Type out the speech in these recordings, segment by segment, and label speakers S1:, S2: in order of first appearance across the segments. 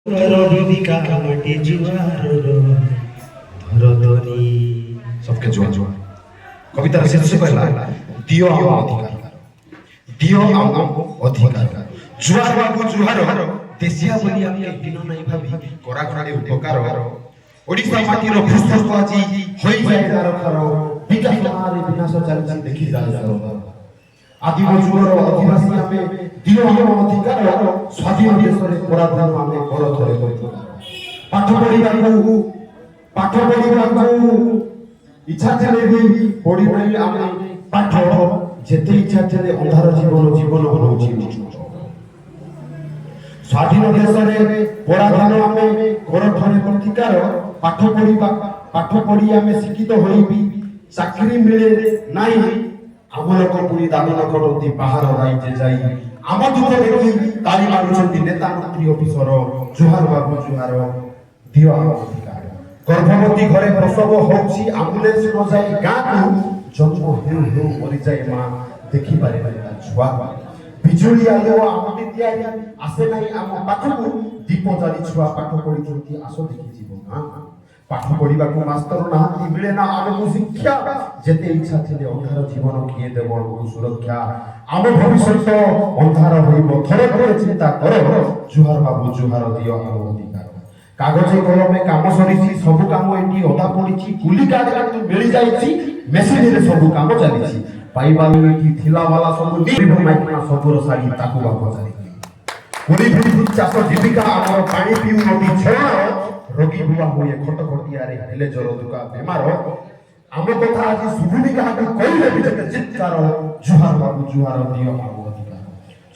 S1: सबके जुआ जुआ कवितार शीर्षक है दियो आम अधिकार दियो आम अधिकार जुआर बाबू जुहार देशिया बोली आके दिन नाही भाबी करा कराडे उपकार ओडिसा माटीर फुसफुस आजी होई जाय दार खर विकास मारे विनाश चालची देखि जाय सरो आदिम जुगर आदिवासी आमे दियो आम अधिकार स्वाधीन देश रे पराधीन आमे कर थरे पाठ पढ़िबाकू इच्छा थे भी पढ़ी नहीं आम पाठ जेते इच्छा थे अंधार जीवन जीवन बनाऊँ स्वाधीन देश में पराधीन आम घर थे प्रतिकार पाठ पढ़ी आम शिक्षित हो चाकरी मिले नाई आम लोक पुरी दाम न करती बाहर राज्य जाई आम दुख देखी ताली मारुंट नेता मंत्री अफिसर जुहार बाबू जुहार दियो आम अधिकार गर्भवती घरे प्रसव होउछि एम्बुलेंस न जाई गाँ जन्म हेउ हेउ मरि जाए माँ देखि पारे छुआ बिजुली आलो आम विद्यालय आसे नाही आम पाठकू दीप जाली छुआ पाठ पढ़ी आसो देखि जीव माँ पाठ पढ़ा को मास्टर नहांती मिले ना आमको शिक्षा जेते इच्छा थिले अंधार जीवन किए देव आमको सुरक्षा आम भविष्य अंधार होइबो थरे थरे चिंता कर जुहार बाबू जुहार दियो आम अधिकार कागजे कलमे काम सरीची सब काम एटी अधा पड़ीची गुली कार्ड मिल जाईची मेसिन रे सब काम चलीची पाइबा एटी थिला वाला सब निर्भर माइकना सबरो साड़ी ताकू बाबू जारी पुरी पुरी चाष जीविका आमर पानी पिउ नदी छेड़ा रोगी बुआ हुए खटखटिया रे हेले जर दुका बेमार आम कथा आज सुबुनी का कहले भी जते चित्कार जुहार बाबू जुहार दियो आम अधिकार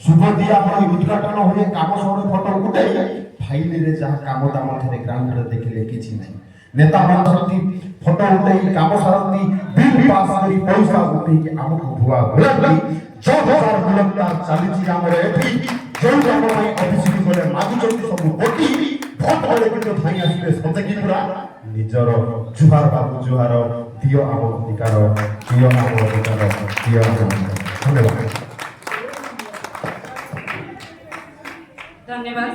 S1: शुभ दिया हम उद्घाटन हुए काम सौरे फोटो उठाई फाइल रे जहा काम दाम थे ग्राउंड रे देखले किछि नै नेता मनसती फोटो उठाई काम सरती बिल पास करी पैसा उठाई के हमको भुआ भुलाती 6000 बुलंदार चालीची हमर एठी जो हम भाई ऑफिस की बोले मागु चोटी सब बोटी भोट होले कितो थाई आसीबे सतेकी पूरा निजर जुहार बाबू जुहार दियो आम अधिकार दियो आम अधिकार दियो आम धन्यवाद
S2: धन्यवाद।